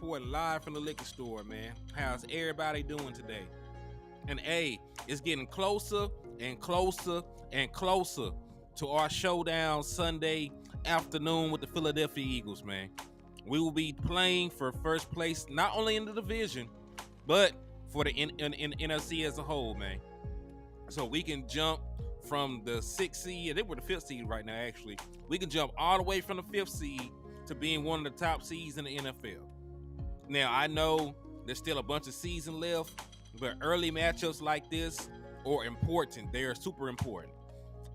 reporting live from the liquor store, man. How's everybody doing today? And it's getting closer and closer and closer to our showdown Sunday afternoon with the Philadelphia Eagles, man. We will be playing for first place, not only in the division, but for the in NFC as a whole, man. So we can jump from the 6th seed, they were the 5th seed right now, actually. We can jump all the way from the 5th seed to being one of the top seeds in the NFL. Now, I know there's still a bunch of season left, but early matchups like this are important. They are super important.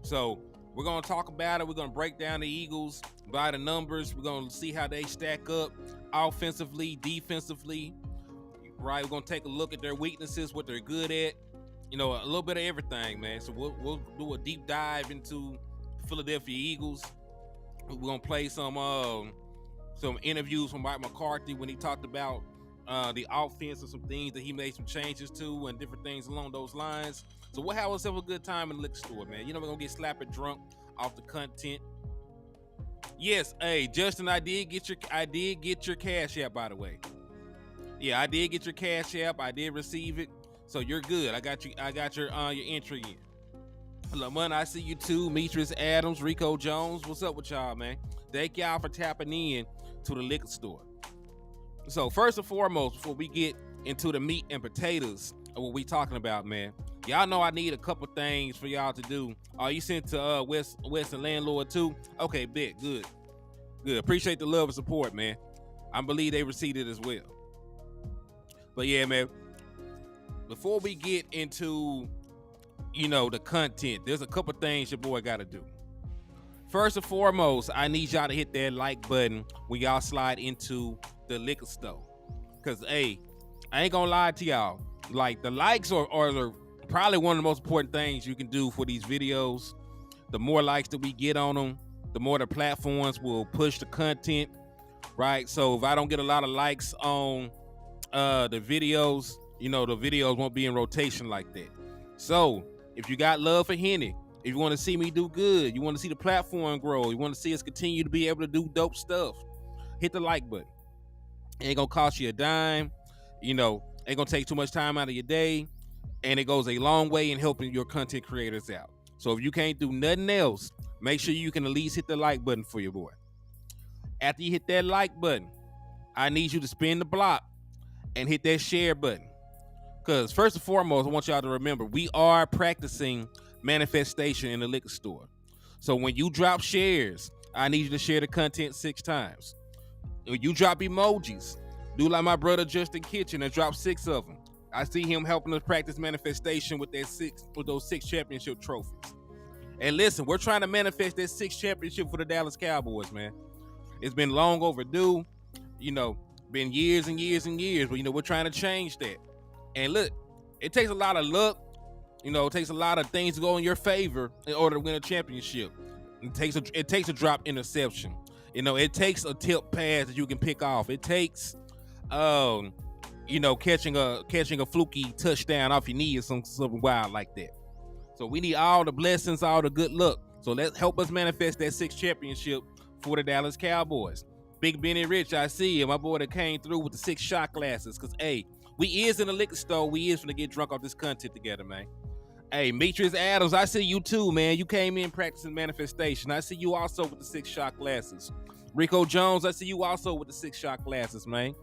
So we're going to talk about it. We're going to break down the Eagles by the numbers. We're going to see how they stack up offensively, defensively, right? We're going to take a look at their weaknesses, what they're good at, a little bit of everything, man. So we'll do a deep dive into Philadelphia Eagles. We're going to play some interviews from Mike McCarthy when he talked about the offense and some things that he made some changes to and different things along those lines. So we'll have ourselves a good time in the liquor store, man. We're going to get slapping drunk off the content. Yes, Justin, I did get your Cash App, by the way. Yeah, I did get your Cash App. I did receive it. So you're good. I got your entry in. Lamont, I see you too. Metris Adams, Rico Jones. What's up with y'all, man? Thank y'all for tapping in to the liquor store. So first and foremost, before we get into the meat and potatoes of what we talking about, man, y'all know I need a couple things for y'all to do. You sent to West and Landlord too? Okay, bet. Good. Appreciate the love and support, man. I believe they received it as well. But yeah, man, before we get into the content, there's a couple things your boy got to do. First and foremost, I need y'all to hit that like button when y'all slide into the liquor store. Because, I ain't going to lie to y'all. Like, the likes are probably one of the most important things you can do for these videos. The more likes that we get on them, the more the platforms will push the content, right? So if I don't get a lot of likes on the videos, the videos won't be in rotation like that. So if you got love for Henny, if you want to see me do good, you want to see the platform grow, you want to see us continue to be able to do dope stuff, hit the like button. It ain't gonna cost you a dime, ain't gonna take too much time out of your day, and it goes a long way in helping your content creators out. So if you can't do nothing else, make sure you can at least hit the like button for your boy. After you hit that like button, I need you to spin the block and hit that share button. Because first and foremost, I want y'all to remember, we are practicing manifestation in the liquor store. So when you drop shares, I need you to share the content 6 times. When you drop emojis, do like my brother Justin Kitchen and drop 6 of them. I see him helping us practice manifestation with those 6 championship trophies. And listen, we're trying to manifest that 6th championship for the Dallas Cowboys, man. It's been long overdue, been years and years and years, but we're trying to change that. And look, it takes a lot of luck. It takes a lot of things to go in your favor in order to win a championship. It takes a drop interception. It takes a tip pass that you can pick off. It takes, catching a fluky touchdown off your knee or something wild like that. So we need all the blessings, all the good luck. So let's help us manifest that 6th championship for the Dallas Cowboys. Big Benny Rich, I see you. My boy that came through with the 6 shot glasses. Because, we is in the liquor store. We is finna get drunk off this content together, man. Metris Adams, I see you too, man. You came in practicing manifestation. I see you also with the 6 shot glasses. Rico Jones, I see you also with the 6 shot glasses, man.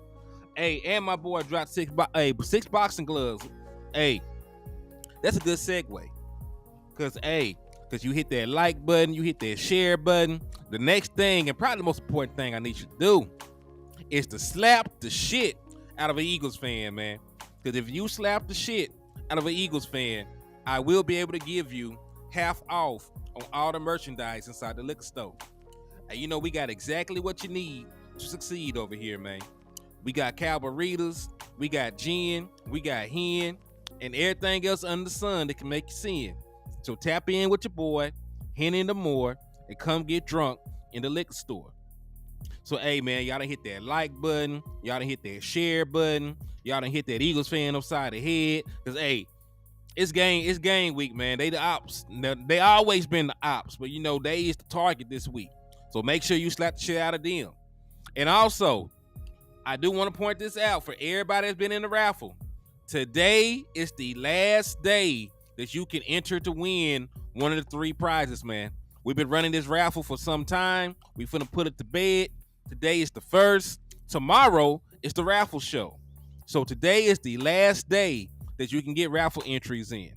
And my boy dropped 6 boxing gloves. That's a good segue. Because you hit that like button, you hit that share button. The next thing, and probably the most important thing I need you to do, is to slap the shit out of an Eagles fan, man. Because if you slap the shit out of an Eagles fan, I will be able to give you half off on all the merchandise inside the liquor store. And we got exactly what you need to succeed over here, man. We got Cowboys, we got gin, we got hen, and everything else under the sun that can make you sin. So tap in with your boy, Hennythemoor, and come get drunk in the liquor store. So, man, y'all done hit that like button. Y'all done hit that share button. Y'all done hit that Eagles fan upside the head. Because, it's game week, man. They the ops. Now, they always been the ops. But, they is the target this week. So make sure you slap the shit out of them. And also, I do want to point this out for everybody that's been in the raffle. Today is the last day that you can enter to win one of the 3 prizes, man. We've been running this raffle for some time. We finna put it to bed. Today is the 1st. Tomorrow is the raffle show. So today is the last day that you can get raffle entries in.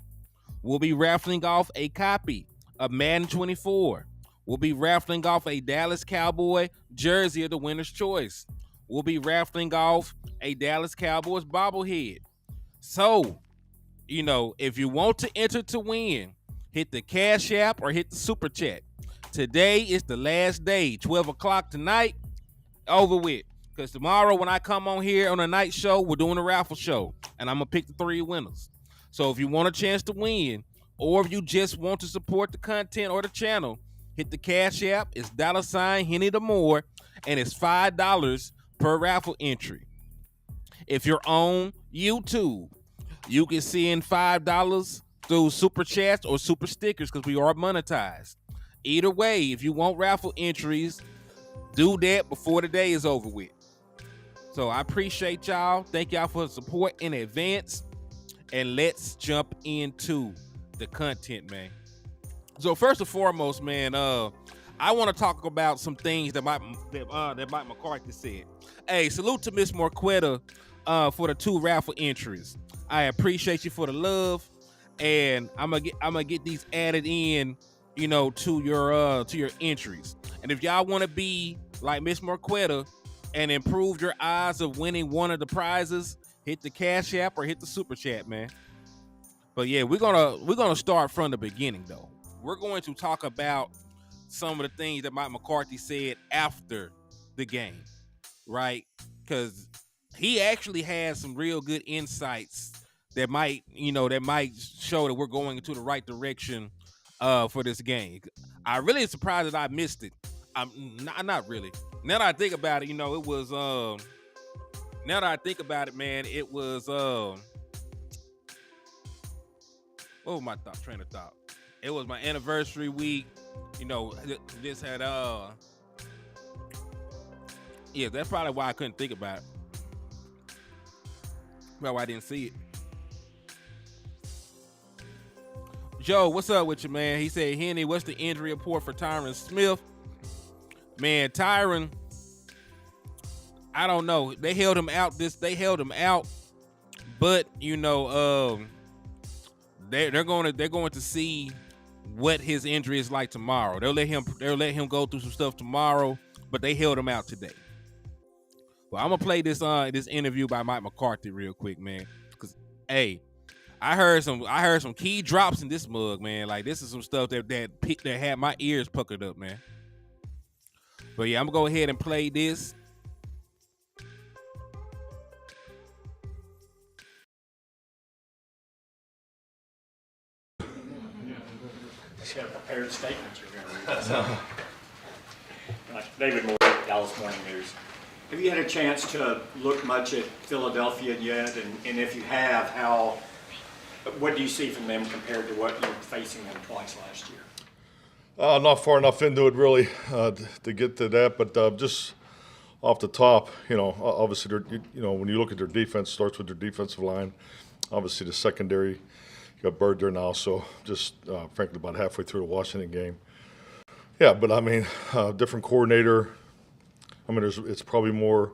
We'll be raffling off a copy of Madden 24. We'll be raffling off a Dallas Cowboy jersey of the winner's choice. We'll be raffling off a Dallas Cowboys bobblehead. So, if you want to enter to win, hit the Cash App or hit the Super Chat. Today is the last day, 12 o'clock tonight, over with. Because tomorrow when I come on here on the night show, we're doing a raffle show, and I'm going to pick the 3 winners. So if you want a chance to win, or if you just want to support the content or the channel, hit the Cash App. It's $Hennythemoor, and it's $5 per raffle entry. If you're on YouTube, you can send $5 through Super Chats or Super Stickers because we are monetized. Either way, if you want raffle entries, do that before the day is over with. So I appreciate y'all. Thank y'all for the support in advance. And let's jump into the content, man. So first and foremost, man, I want to talk about some things that Mike McCarthy said. Hey, salute to Miss Marquetta for the 2 raffle entries. I appreciate you for the love, and I'm gonna get these added in, to your entries. And if y'all want to be like Miss Marquetta and improve your odds of winning one of the prizes, hit the Cash App or hit the Super Chat, man. But yeah, we're gonna start from the beginning though. We're going to talk about some of the things that Mike McCarthy said after the game, right? Because he actually has some real good insights that might show that we're going into the right direction for this game. I really am surprised that I missed it. I'm not really. Now that I think about it, it was now that I think about it, man, it was what was my train of thought? It was my anniversary week. This had yeah, that's probably why I couldn't think about it. Probably why I didn't see it. Joe, what's up with you, man? He said, Henny, what's the injury report for Tyron Smith? Man, Tyron, I don't know. They held him out. But they're going to see what his injury is like tomorrow. They'll let him go through some stuff tomorrow, but they held him out today. Well, I'm gonna play this interview by Mike McCarthy real quick, man. Cause hey, I heard some key drops in this mug, man. Like this is some stuff that had my ears puckered up, man. But yeah, I'm gonna go ahead and play this. You have prepared statements you're going to read. David Moore, Dallas Morning News. Have you had a chance to look much at Philadelphia yet? And if you have, what do you see from them compared to what you were facing them twice last year? Not far enough into it really to get to that, but just off the top, obviously, when you look at their defense, starts with their defensive line. Obviously, the secondary, you got Bird there now, so just frankly about halfway through the Washington game. Yeah, but I mean, different coordinator. I mean, it's probably more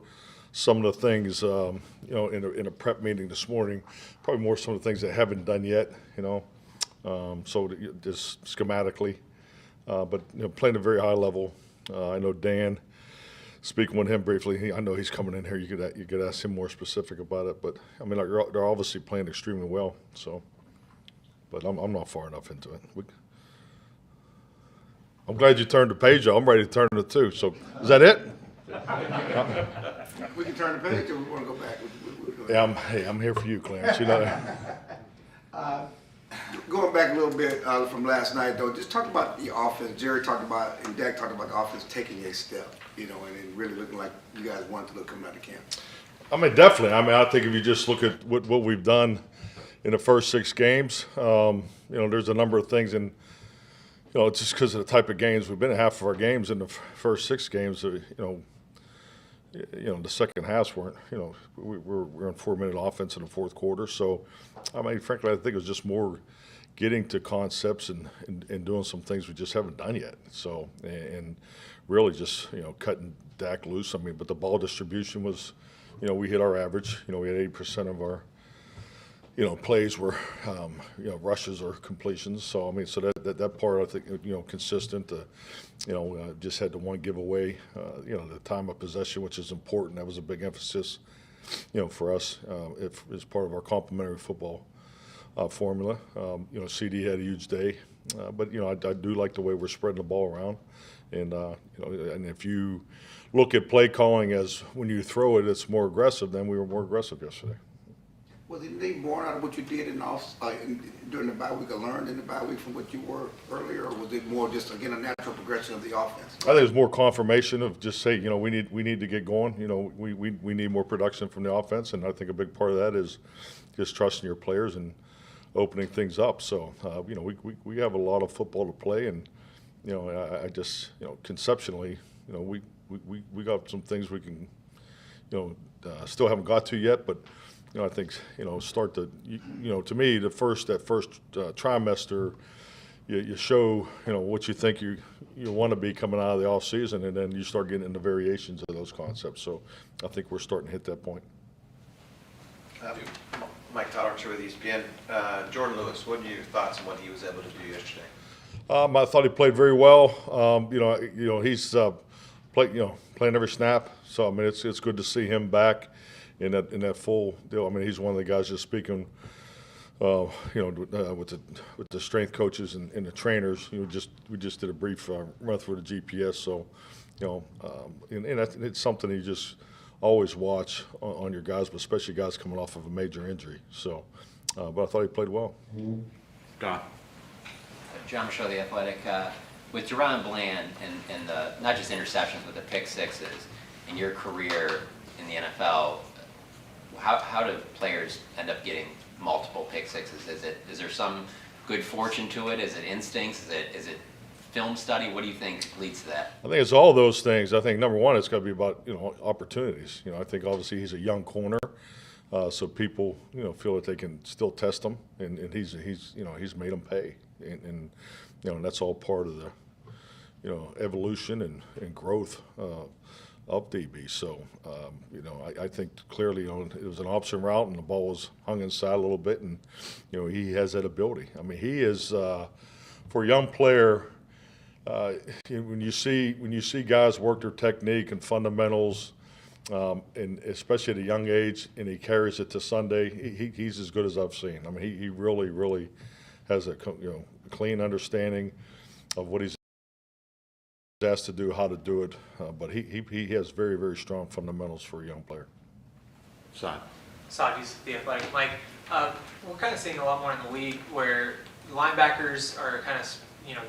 some of the things, in a prep meeting this morning, probably more some of the things they haven't done yet, so just schematically. But playing at a very high level. I know Dan, speaking with him briefly, I know he's coming in here. You could ask him more specific about it. But I mean, they're obviously playing extremely well. So, but I'm not far enough into it. I'm glad you turned the page. I'm ready to turn it too. So, is that it? We can turn the page, or we want to go back. Yeah, I'm here for you, Clarence. Going back a little bit from last night, though, just talk about the offense. Jerry talked about, and Dak talked about the offense taking a step, and it really looking like you guys wanted to look coming out of camp. I mean, definitely. I mean, I think if you just look at what we've done in the first 6 games, there's a number of things, and just because of the type of games we've been in, half of our games in the first 6 games, the second halves weren't, we're in 4-minute offense in the fourth quarter. So, I mean, frankly, I think it was just more getting to concepts and doing some things we just haven't done yet. So, and really just, cutting Dak loose. I mean, but the ball distribution was, we hit our average. We had 80% of our, plays were, rushes or completions. So, I mean, so that part, I think, consistent. Just had the one giveaway, the time of possession, which is important. That was a big emphasis, for us as part of our complementary football formula. CD had a huge day, but I do like the way we're spreading the ball around, and and if you look at play calling as when you throw it, it's more aggressive. Then we were more aggressive yesterday. Was anything born out of what you did during the bye week, or learned in the bye week from what you were earlier, or was it more just again a natural progression of the offense? I think it was more confirmation of just say, we need to get going. We need more production from the offense, and I think a big part of that is just trusting your players and opening things up. So, we have a lot of football to play, and I just conceptually, we got some things we can, still haven't got to yet, but. I think start to to me that first trimester, you show what you think you want to be coming out of the off season, and then you start getting into variations of those concepts. So I think we're starting to hit that point. Mike Todd with ESPN. Jordan Lewis, what are your thoughts on what he was able to do yesterday? I thought he played very well. He's playing every snap. So I mean, it's good to see him back in that full deal. I mean, he's one of the guys just speaking, with the strength coaches and the trainers. We just did a brief run through the GPS. So, and it's something you just always watch on your guys, but especially guys coming off of a major injury. So, but I thought he played well. God. John Michaud, The Athletic. With Deron Bland and the not just interceptions, but the pick sixes in your career in the NFL, how do players end up getting multiple pick sixes? Is there some good fortune to it? Is it instincts? Is it film study? What do you think leads to that? I think it's all those things. I think number one, it's got to be about opportunities. I think obviously he's a young corner, so people feel that they can still test him, and he's made them pay, and that's all part of the evolution and growth of DB. So I think clearly it was an option route, and the ball was hung inside a little bit, and he has that ability. I mean, he is for a young player. When you see guys work their technique and fundamentals, and especially at a young age, and he carries it to Sunday, he's as good as I've seen. I mean, he really has a clean understanding of what he's asked to do, how to do it, but he has very, very strong fundamentals for a young player. Sajis, The Athletic. Mike, we're kind of seeing a lot more in the league where linebackers are kind of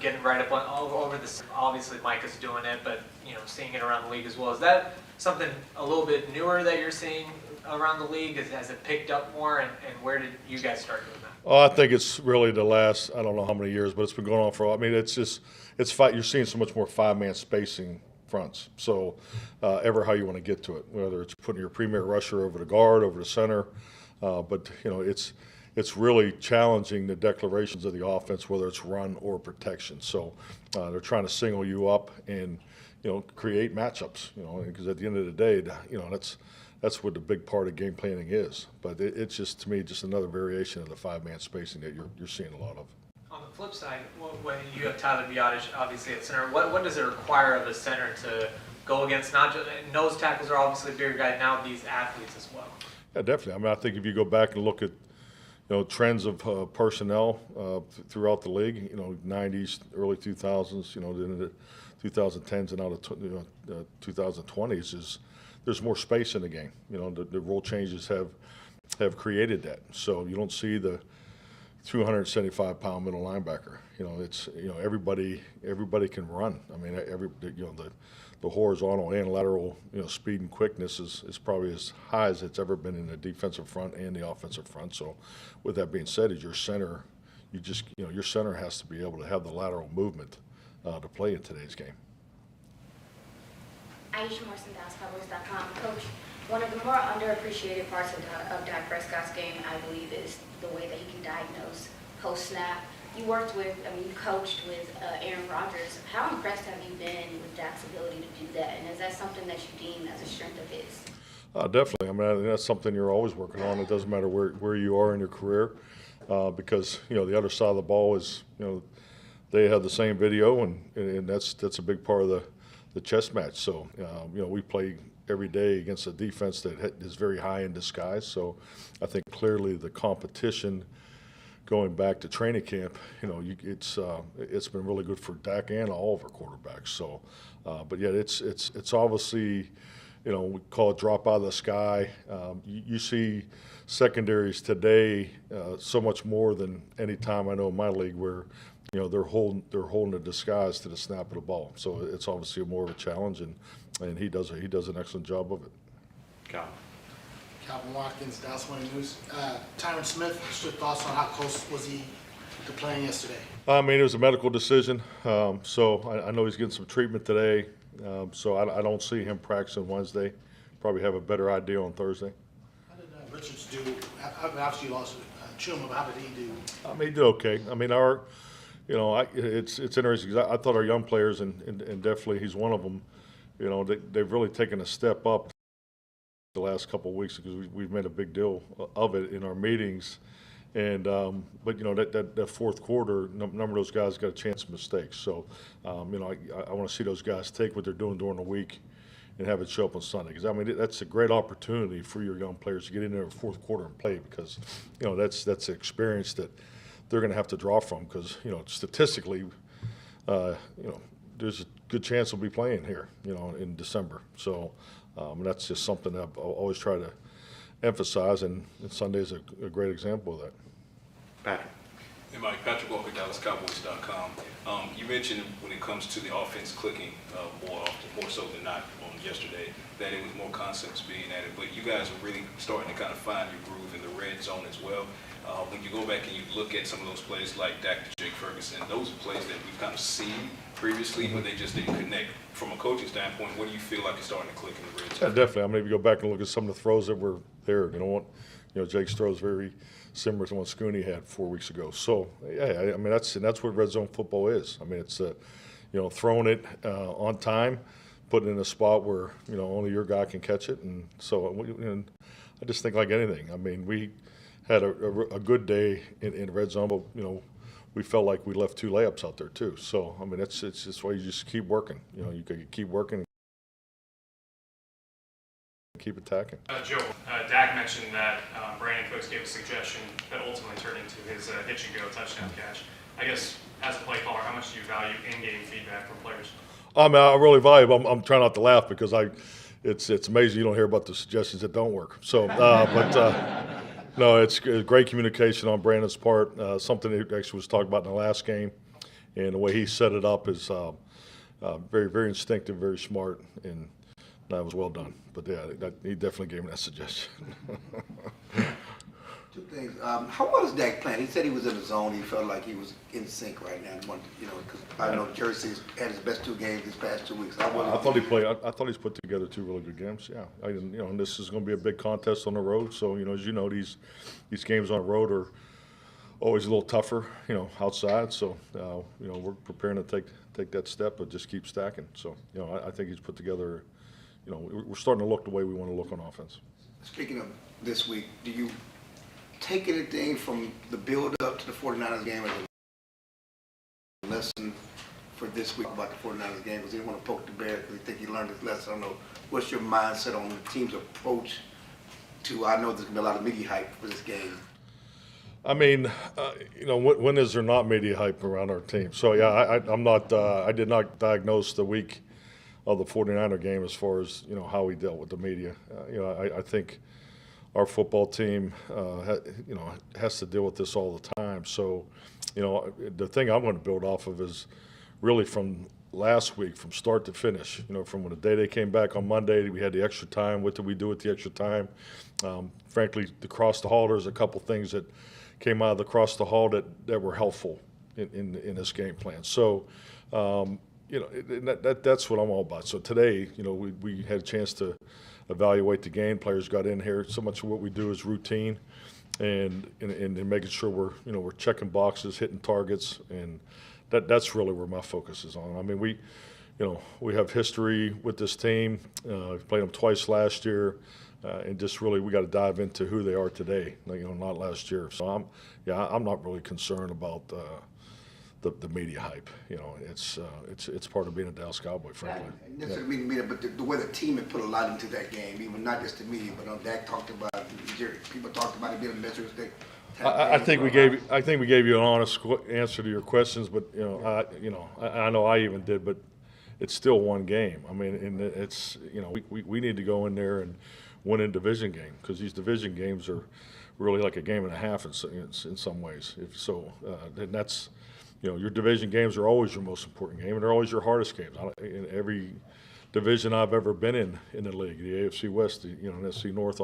getting right up all over this. Obviously, Mike is doing it, but seeing it around the league as well. Is that something a little bit newer that you're seeing around the league? Has it picked up more, and where did you guys start doing that? Oh, I think it's really the last, I don't know how many years, but it's been going on for a while. I mean, you're seeing so much more five-man spacing fronts. So ever how you want to get to it, whether it's putting your premier rusher over the guard, over the center, but it's really challenging the declarations of the offense, whether it's run or protection. So they're trying to single you up and create matchups. Because at the end of the day, that's what the big part of game planning is. But it's just, to me, just another variation of the five-man spacing that you're seeing a lot of. On the flip side, when you have Tyler Biadasz obviously at center, what does it require of a center to go against? Not just nose tackles are obviously a bigger guy now, these athletes as well. Yeah, definitely. I mean, I think if you go back and look at trends of personnel throughout the league, 90s, early 2000s, then the 2010s, and now the 2020s is there's more space in the game. The rule changes have created that. So you don't see the 275-pound middle linebacker. It's everybody can run. I mean, the horizontal and lateral speed and quickness is probably as high as it's ever been in the defensive front and the offensive front. So with that being said, as your center, your center has to be able to have the lateral movement to play in today's game. Aisha Morrison, Cowboys.com. Coach, one of the more underappreciated parts of Dak Prescott's game, I believe, is the way that he can diagnose post-snap. You coached with Aaron Rodgers. How impressed have you been with Dak's ability to do that? And is that something that you deem as a strength of his? Definitely. I mean, I think that's something you're always working on. It doesn't matter where you are in your career, because the other side of the ball is they have the same video, and that's a big part of the chess match. So we play every day against a defense that is very high in disguise. So I think clearly the competition going back to training camp, it's been really good for Dak and all of our quarterbacks. So, but yeah, it's obviously. We call it drop out of the sky. You see secondaries today so much more than any time I know in my league where, they're holding a disguise to the snap of the ball. So it's obviously more of a challenge, and he does an excellent job of it. Calvin Watkins, Dallas Morning News. Tyron Smith, just your thoughts on how close was he to playing yesterday? I mean, it was a medical decision, so I know he's getting some treatment today. So I don't see him practicing Wednesday. Probably have a better idea on Thursday. How did Richards do? Obviously you lost Chuma, but how did he do? I mean, he did okay. I mean, it's interesting because I thought our young players, and definitely he's one of them, they've really taken a step up the last couple of weeks because we've made a big deal of it in our meetings. And but that fourth quarter, a number of those guys got a chance of mistakes. So I want to see those guys take what they're doing during the week and have it show up on Sunday. Because I mean that's a great opportunity for your young players to get in there in the fourth quarter and play because that's an experience that they're going to have to draw from. Because statistically, there's a good chance they'll be playing here in December. So and that's just something that I've always tried to emphasize, and Sunday's a great example of that. Patrick. Hey Mike, Patrick Walker, Cowboys.com. You mentioned when it comes to the offense clicking more so than not on yesterday, that it was more concepts being added, but you guys are really starting to kind of find your groove in the red zone as well. When you go back and you look at some of those plays like Dak to Jake Ferguson, those are plays that we've kind of seen previously, but they just didn't connect. From a coaching standpoint, what do you feel like is starting to click in the red zone? Yeah, definitely. I mean, if you go back and look at some of the throws that were there, Jake's throw is very similar to what Scooney had 4 weeks ago. So, yeah, I mean, that's what red zone football is. I mean, it's throwing it on time, putting it in a spot where only your guy can catch it, and so and I just think like anything. I mean, we had a good day in red zone, but we felt like we left 2 layups out there too. So I mean, it's just why you just keep working. You keep working, keep attacking. Joe, Dak mentioned that Brandon Cooks gave a suggestion that ultimately turned into his hitch and go touchdown catch. I guess as a play caller, how much do you value in-game feedback from players? I mean, I really value. I'm trying not to laugh because it's amazing you don't hear about the suggestions that don't work. So, no, it's great communication on Brandon's part. Something that actually was talked about in the last game, and the way he set it up is very, very instinctive, very smart, and that was well done. But yeah, he definitely gave me that suggestion. 2 things. How well is Dak playing? He said he was in the zone. He felt like he was in sync right now. Because I know Jersey's had his best 2 games these past 2 weeks. I thought he played. I thought he's put together 2 really good games. Yeah, and this is going to be a big contest on the road. So as you know, these games on the road are always a little tougher. Outside. So we're preparing to take that step, but just keep stacking. So I think he's put together. We're starting to look the way we want to look on offense. Speaking of this week, do you take anything from the build-up to the 49ers game as a lesson for this week about the 49ers game? Because he didn't want to poke the bear because he think he learned his lesson. I don't know. What's your mindset on the team's approach to, I know there's going to be a lot of media hype for this game. I mean, when is there not media hype around our team? So, yeah, I'm not I did not diagnose the week of the 49er game as far as, how we dealt with the media. I think our football team, has to deal with this all the time. So, the thing I'm going to build off of is really from last week, from start to finish. From when the day they came back on Monday, we had the extra time. What did we do with the extra time? Frankly, the cross the hall, there's a couple things that came out of the cross the hall that were helpful in this game plan. So, you know, that's what I'm all about. So today, you know, we had a chance to evaluate the game. Players got in here. So much of what we do is routine, and making sure we're checking boxes, hitting targets, and that's really where my focus is on. I mean, we have history with this team. We played them twice last year, and just really we got to dive into who they are today. Not last year. So I'm not really concerned about the media hype. It's part of being a Dallas Cowboy, frankly. Not necessarily media, but the way the team had put a lot into that game, even not just the media, but Dak talked about it, Jerry, people talked about it being a measure of state. I think we gave you an honest answer to your questions, but I know I even did, but it's still one game. I mean, and it's we need to go in there and win a division game, because these division games are really like a game and a half in some ways. Then that's your division games are always your most important game, and they're always your hardest games. In every division I've ever been in the league, the AFC West, the NFC North,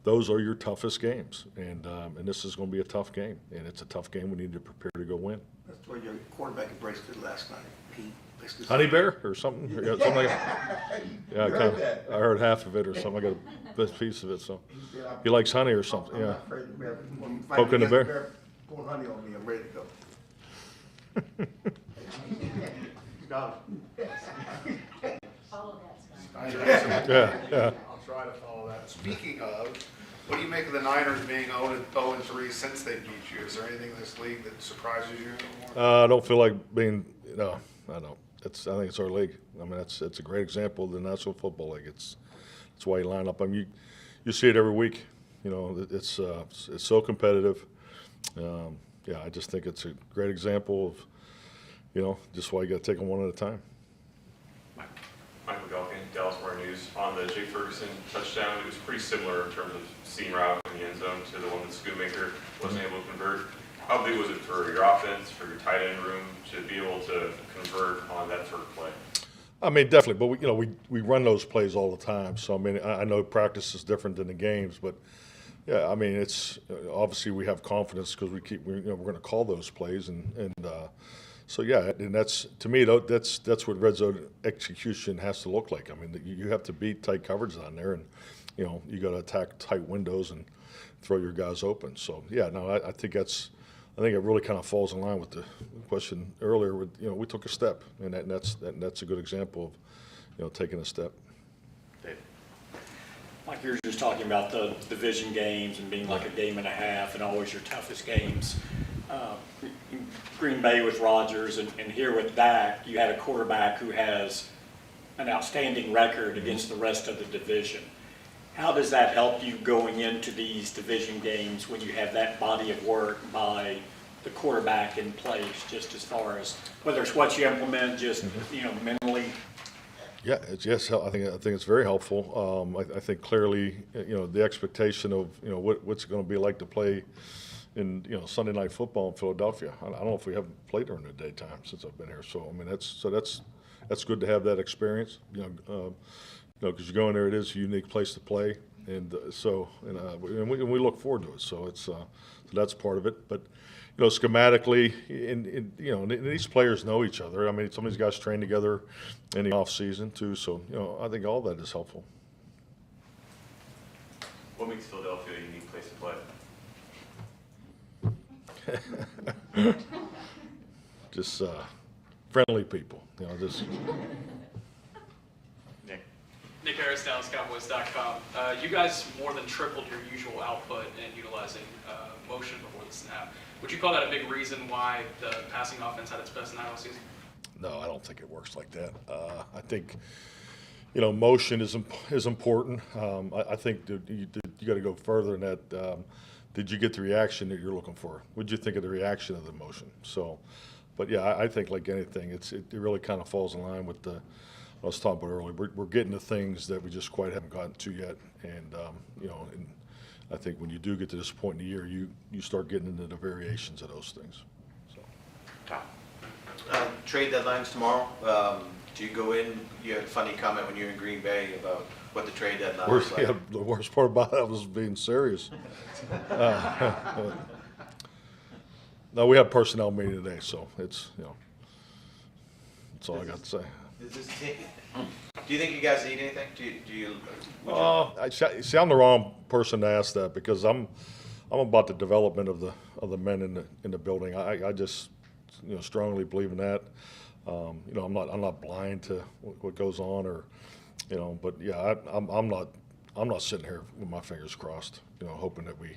those are your toughest games, and this is going to be a tough game, and it's a tough game. We need to prepare to go win. That's what your quarterback embraced it last night, Pete. Honey bear or something? Something like I heard half of it or something. I got a best piece of it. So he likes honey or something. Yeah. Poking the bear. Pour honey on me. I'm ready to go. Follow that, Scott. Yeah. I'll try to follow that. Speaking of, what do you make of the Niners being 0-3 since they beat you? Is there anything in this league that surprises you anymore? I don't feel like being. No, I don't. I think it's our league. I mean, it's a great example of the National Football League. It's why you line up. I mean, you see it every week. It's so competitive. I just think it's a great example of, just why you got to take them one at a time. Michael McCarthy, Dallas Morning News. On the Jake Ferguson touchdown, it was pretty similar in terms of seam route in the end zone to the one that Schoonmaker wasn't able to convert. How big was it for your offense, for your tight end room, to be able to convert on that sort of play? I mean, definitely, but we run those plays all the time. So I mean, I know practice is different than the games, but yeah, I mean, it's obviously we have confidence because we're going to call those plays, and so yeah, and that's to me that's what red zone execution has to look like. I mean, you have to beat tight coverage on there, and you got to attack tight windows and throw your guys open. So yeah, no, I think it really kind of falls in line with the question earlier. We took a step, and that's a good example of taking a step. Dave. Like you were just talking about the division games and being like a game and a half and always your toughest games. Green Bay with Rodgers and here with Dak, you had a quarterback who has an outstanding record against the rest of the division. How does that help you going into these division games when you have that body of work by the quarterback in place, just as far as whether it's what you implement, just mentally? Yeah, yes. I think it's very helpful. I think clearly, the expectation of what's it going to be like to play in Sunday Night Football in Philadelphia. I don't know if we haven't played during the daytime since I've been here. So I mean that's good to have that experience. Because you go in there, it is a unique place to play, and we look forward to it. So so that's part of it. But schematically, these players know each other. I mean, some of these guys train together in the off season too. So I think all that is helpful. What makes Philadelphia a unique place to play? Just friendly people. Nick Harris, DallasCowboys.com. You guys more than tripled your usual output in utilizing motion before the snap. Would you call that a big reason why the passing offense had its best night all season? No, I don't think it works like that. I think motion is important. I think that you got to go further than that. Did you get the reaction that you're looking for? What did you think of the reaction of the motion? So, but yeah, I think like anything, it really kind of falls in line with I was talking about earlier. We're getting to things that we just quite haven't gotten to yet, and and I think when you do get to this point in the year, you start getting into the variations of those things. So, trade deadlines tomorrow. Do you go in? You had a funny comment when you were in Green Bay about what the trade deadline was like. Yeah, the worst part about that was being serious. No, we have personnel meeting today, so it's That's all I got to say. Does this team, do you think you guys need anything? Do you? See, I'm the wrong person to ask that because I'm about the development of the men in the building. I just strongly believe in that. I'm not blind to what goes on, or but yeah, I'm not sitting here with my fingers crossed, hoping that we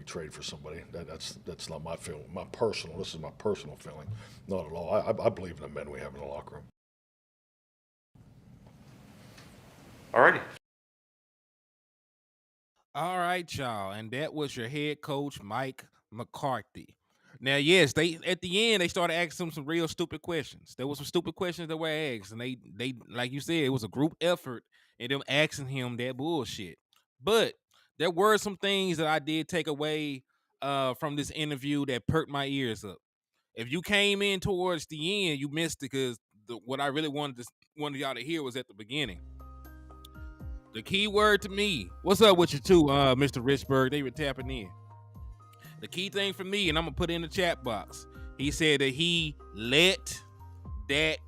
trade for somebody. That's not my feeling. This is my personal feeling. Not at all. I believe in the men we have in the locker room. Alrighty. All right, y'all, and that was your head coach, Mike McCarthy. Now, yes, they at the end they started asking some real stupid questions. There was some stupid questions that were asked, and they like you said, it was a group effort, and them asking him that bullshit. But there were some things that I did take away from this interview that perked my ears up. If you came in towards the end, you missed it because what I really wanted y'all to hear was at the beginning. The key word to me, what's up with you too, Mr. Richburg? They were tapping in. The key thing for me, and I'm going to put it in the chat box, he said that he let Dak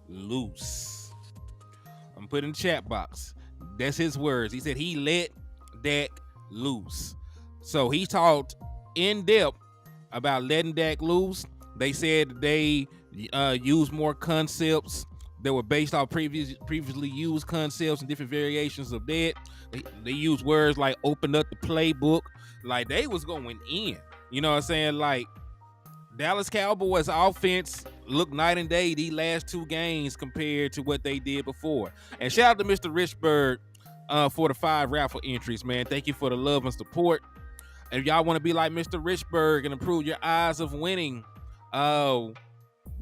loose. I'm putting in the chat box. That's his words. He said he let Dak loose. So he talked in depth about letting Dak loose. They said they used more concepts that were based off previously used concepts and different variations of that. They used words like open up the playbook. Like they was going in. You know what I'm saying? Like Dallas Cowboys offense looked night and day these last two games compared to what they did before. And shout out to Mr. Richburg for the 5 raffle entries, man. Thank you for the love and support. And if y'all want to be like Mr. Richburg and improve your odds of winning one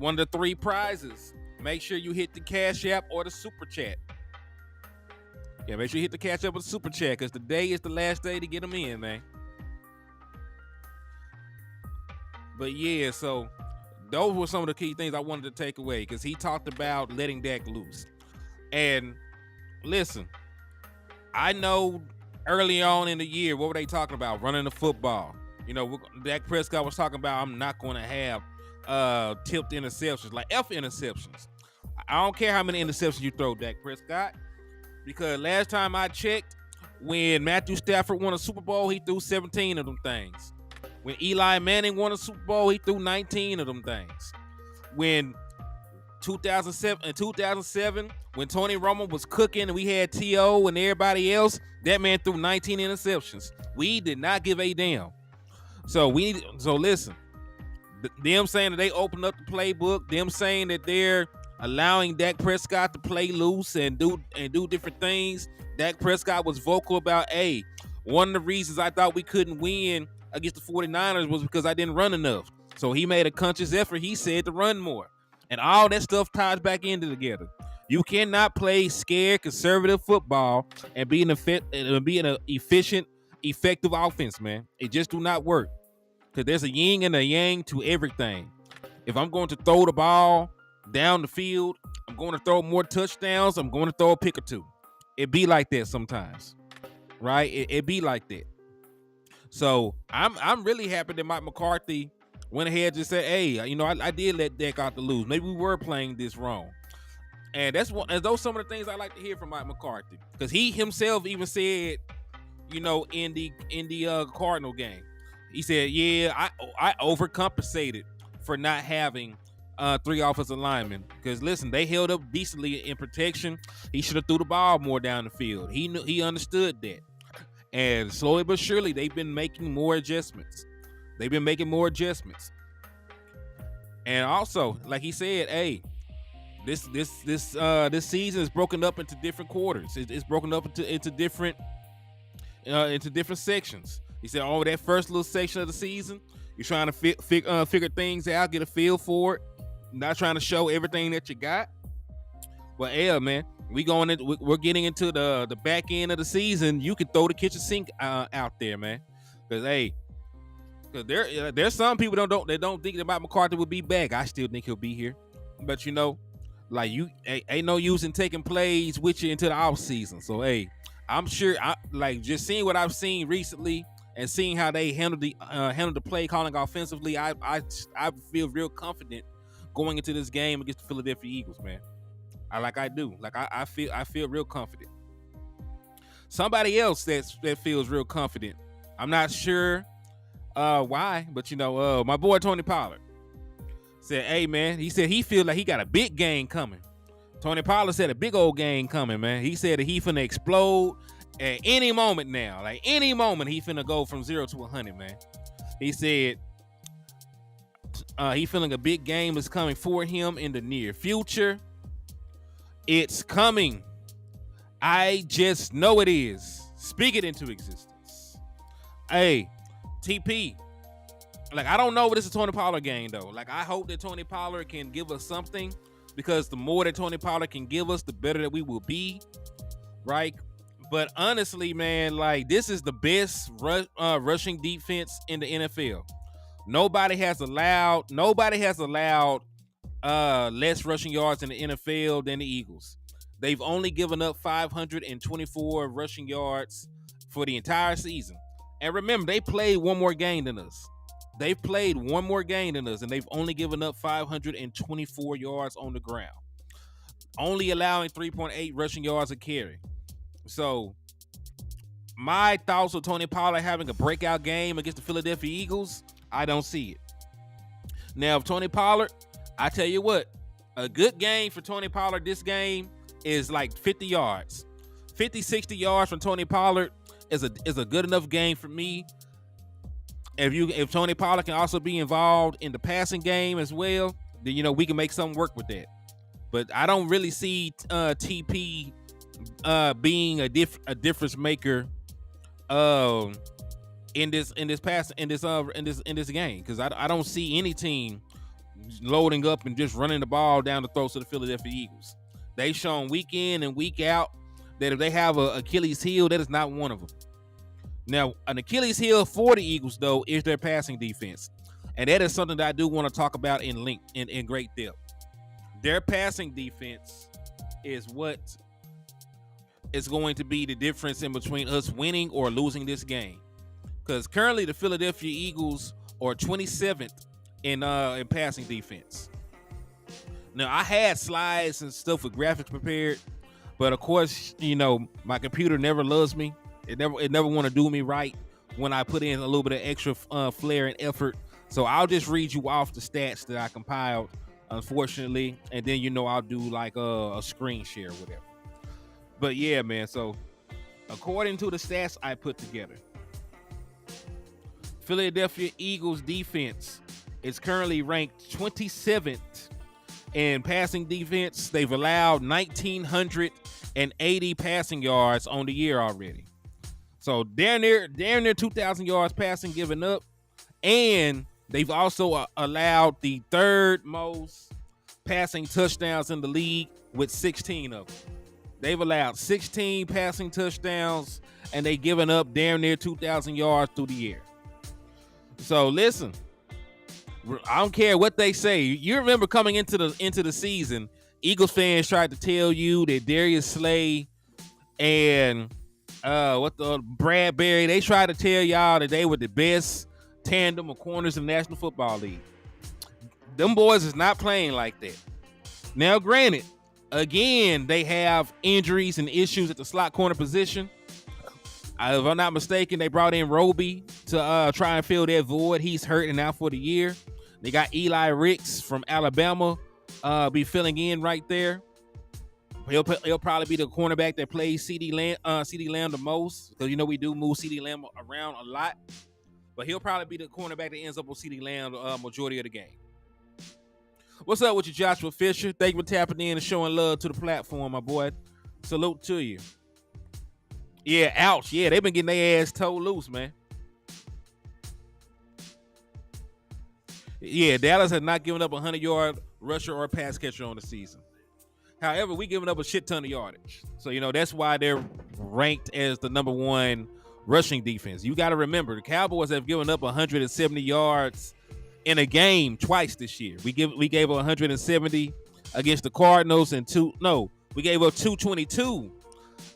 of the 3 prizes, make sure you hit the Cash App or the Super Chat. Yeah, make sure you hit the Cash App or the Super Chat because today is the last day to get them in, man. But yeah, so those were some of the key things I wanted to take away because he talked about letting Dak loose. And listen, I know early on in the year, what were they talking about? Running the football. Dak Prescott was talking about, I'm not going to have tipped interceptions, like F interceptions. I don't care how many interceptions you throw, Dak Prescott, because last time I checked, when Matthew Stafford won a Super Bowl, he threw 17 of them things. When Eli Manning won a Super Bowl, he threw 19 of them things. When 2007, when Tony Romo was cooking and we had T.O. and everybody else, that man threw 19 interceptions. We did not give a damn. So listen, them saying that they opened up the playbook, them saying that they're allowing Dak Prescott to play loose and do different things. Dak Prescott was vocal about, hey, one of the reasons I thought we couldn't win against the 49ers was because I didn't run enough. So he made a conscious effort, he said, to run more. And all that stuff ties back into together. You cannot play scared, conservative football and be an efficient, effective offense, man. It just do not work. Because there's a yin and a yang to everything. If I'm going to throw the ball down the field, I'm going to throw more touchdowns, I'm going to throw a pick or two. It be like that sometimes, right? It be like that. So I'm really happy that Mike McCarthy went ahead and just said, hey, I did let Dak out to lose. Maybe we were playing this wrong. And those are some of the things I like to hear from Mike McCarthy. Because he himself even said, in the Cardinal game, he said, yeah, I overcompensated for not having 3 offensive linemen. Because listen, they held up decently in protection. He should have threw the ball more down the field. He understood that. And slowly but surely, they've been making more adjustments. And also, like he said, hey, this season is broken up into different quarters. It's broken up into different sections. He said, that first little section of the season, you're trying to figure things out, get a feel for it, not trying to show everything that you got. But yeah, man, we're getting into the back end of the season. You can throw the kitchen sink out there, man, because there's some people that don't think that Mike McCarthy will be back. I still think he'll be here, but like you ain't no use in taking plays with you into the off season. So hey, I'm sure just seeing what I've seen recently and seeing how they handle the play calling offensively, I feel real confident going into this game against the Philadelphia Eagles, man. I do. Like I feel real confident. Somebody else that feels real confident. I'm not sure why, but my boy Tony Pollard said, "Hey man," he said he feel like he got a big game coming. Tony Pollard said a big old game coming, man. He said that he finna explode at any moment now. Like any moment, he finna go from 0 to 100, man. He said he feeling a big game is coming for him in the near future. It's coming. I just know it is. Speak it into existence. Hey, TP. Like, I don't know if this is a Tony Pollard game, though. Like, I hope that Tony Pollard can give us something, because the more that Tony Pollard can give us, the better that we will be, right? But honestly, man, like, this is the best rushing defense in the NFL. Nobody has allowed less rushing yards in the NFL than the Eagles. They've only given up 524 rushing yards for the entire season. And remember, they played one more game than us. They've played one more game than us, and they've only given up 524 yards on the ground, only allowing 3.8 rushing yards a carry. So my thoughts of Tony Pollard having a breakout game against the Philadelphia Eagles, I don't see it. Now, if Tony Pollard, I tell you what, a good game for Tony Pollard this game is like 50 yards. 50, 60 yards from Tony Pollard is a good enough game for me. If Tony Pollard can also be involved in the passing game as well, then we can make something work with that. But I don't really see TP being a difference maker in this game, because I don't see any team loading up and just running the ball down the throats of the Philadelphia Eagles. They've shown week in and week out that if they have an Achilles heel, that is not one of them. Now, an Achilles heel for the Eagles, though, is their passing defense. And that is something that I do want to talk about in great depth. Their passing defense is what is going to be the difference in between us winning or losing this game. Because currently the Philadelphia Eagles are 27th in passing defense. Now, I had slides and stuff with graphics prepared, but of course, my computer never loves me. It never want to do me right when I put in a little bit of extra flair and effort. So I'll just read you off the stats that I compiled, unfortunately, and then I'll do like a screen share or whatever. But yeah, man, so according to the stats I put together, Philadelphia Eagles defense is currently ranked 27th in passing defense. They've allowed 1,980 passing yards on the year already. So they're near 2,000 yards passing given up, and they've also allowed the third most passing touchdowns in the league with 16 of them. They've allowed 16 passing touchdowns, and they've given up damn near 2,000 yards through the air. So listen, I don't care what they say. You remember coming into the season, Eagles fans tried to tell you that Darius Slay and Bradbury, they tried to tell y'all that they were the best tandem of corners in the National Football League. Them boys is not playing like that. Now, granted, again, they have injuries and issues at the slot corner position. If I'm not mistaken, they brought in Roby to try and fill that void. He's hurt and out for the year. They got Eli Ricks from Alabama be filling in right there. He'll probably be the cornerback that plays CeeDee Lamb the most, because we do move CeeDee Lamb around a lot. But he'll probably be the cornerback that ends up with CeeDee Lamb the majority of the game. What's up with you, Joshua Fisher? Thank you for tapping in and showing love to the platform, my boy. Salute to you. Yeah, ouch. Yeah, they've been getting their ass toe loose, man. Yeah, Dallas has not given up a 100-yard rusher or pass catcher on the season. However, we giving up a shit ton of yardage. So, that's why they're ranked as the number one rushing defense. You got to remember, the Cowboys have given up 170 yards in a game twice this year. We gave up 170 against the Cardinals and we gave up 222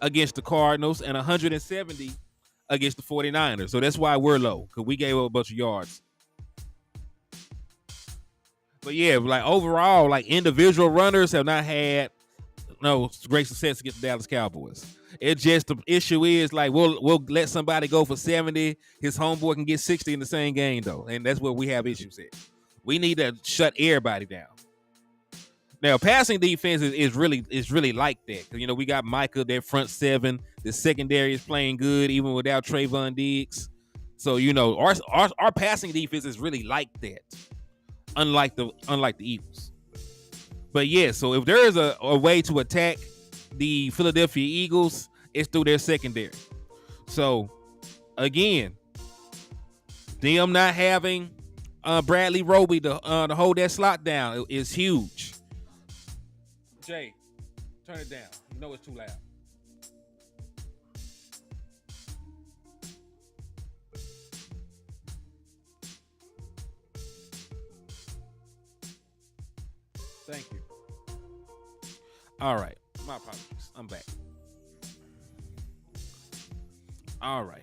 against the Cardinals and 170 against the 49ers. So that's why we're low, because we gave up a bunch of yards. But yeah, like overall, like individual runners have not had no great success against the Dallas Cowboys. It just the issue is like we'll let somebody go for 70. His homeboy can get 60 in the same game though, and that's where we have issues at. We need to shut everybody down. Now, passing defense is really like that. You know, we got Micah, their front seven. The secondary is playing good even without Trayvon Diggs. So you know, our passing defense is really like that. Unlike the Eagles. But yeah, so if there is a way to attack the Philadelphia Eagles, it's through their secondary. So again, them not having Bradley Roby to hold that slot down is huge. Jay, turn it down. You know it's too loud. Thank you. All right. My apologies. I'm back. All right.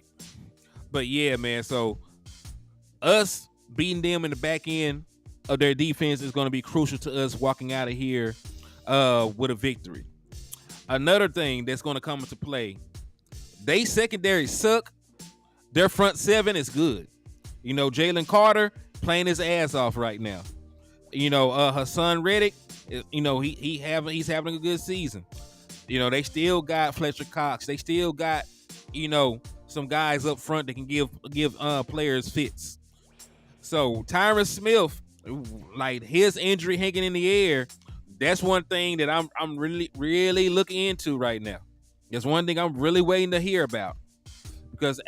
But yeah, man. So us beating them in the back end of their defense is going to be crucial to us walking out of here with a victory. Another thing that's going to come into play, they secondary suck. Their front seven is good. You know, Jalen Carter playing his ass off right now. You know, Hassan Reddick, you know, he's having a good season. You know, they still got Fletcher Cox. They still got, you know, some guys up front that can give players fits. So Tyron Smith, like his injury hanging in the air, that's one thing that I'm really looking into right now. That's one thing I'm really waiting to hear about. Because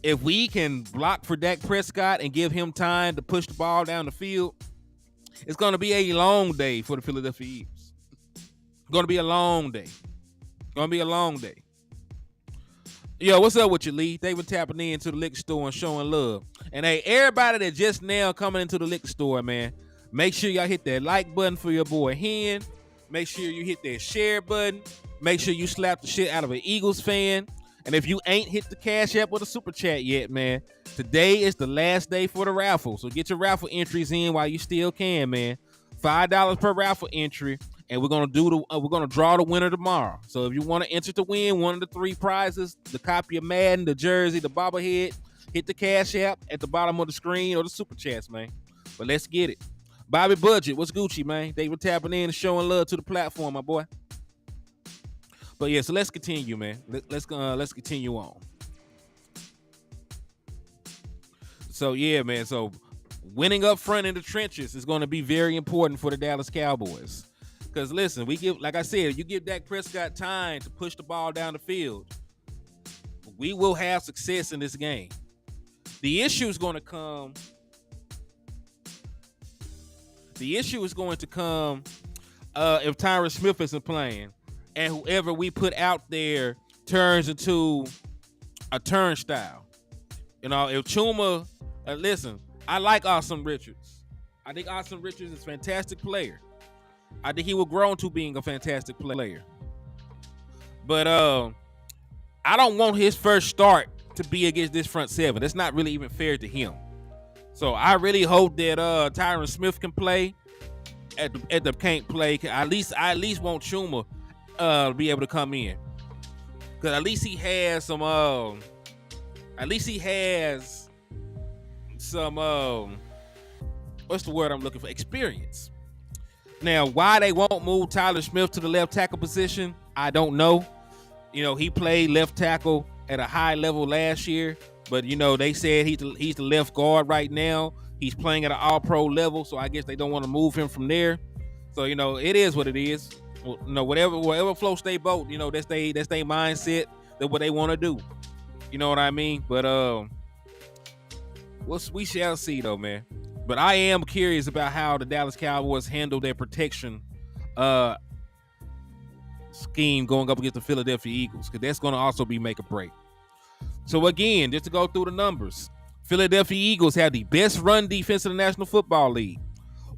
if we can block for Dak Prescott and give him time to push the ball down the field, it's going to be a long day for the Philadelphia Eagles. It's going to be a long day. Yo, what's up with you, Lee? They were tapping into the liquor store and showing love. And hey, everybody that just now coming into the liquor store, man, make sure y'all hit that like button for your boy Hen. Make sure you hit that share button. Make sure you slap the shit out of an Eagles fan. And if you ain't hit the Cash App or the Super Chat yet, man, today is the last day for the raffle. So get your raffle entries in while you still can, man. $5 per raffle entry, and we're gonna draw the winner tomorrow. So if you want to enter to win one of the 3 prizes, the copy of Madden, the jersey, the bobblehead, hit the Cash App at the bottom of the screen or the Super Chats, man. But let's get it. Bobby Budget, what's Gucci, man? They were tapping in and showing love to the platform, my boy. But yeah, so let's continue, man. Let's continue on. So yeah, man. So winning up front in the trenches is going to be very important for the Dallas Cowboys. Because listen, like I said, you give Dak Prescott time to push the ball down the field, we will have success in this game. The issue is going to come. If Tyron Smith isn't playing. And whoever we put out there turns into a turnstile. You know, if Chuma, listen, I like Austin Richards. I think Austin Richards is a fantastic player. I think he will grow into being a fantastic player. But I don't want his first start to be against this front seven. That's not really even fair to him. So I really hope that Tyron Smith can play. At the can't play. I at least want Chuma be able to come in, because at least he has some what's the word I'm looking for? Experience. Now, why they won't move Tyler Smith to the left tackle position, I don't know. You know, he played left tackle at a high level last year, but you know, they said he's the left guard right now. He's playing at an all-pro level, so I guess they don't want to move him from there. So, you know, it is what it is. You know, whatever floats they boat, you know, that's their mindset. That's what they want to do. You know what I mean? But we shall see though, man. But I am curious about how the Dallas Cowboys handle their protection scheme going up against the Philadelphia Eagles, because that's going to also be make or break. So again, just to go through the numbers, Philadelphia Eagles have the best run defense in the National Football League.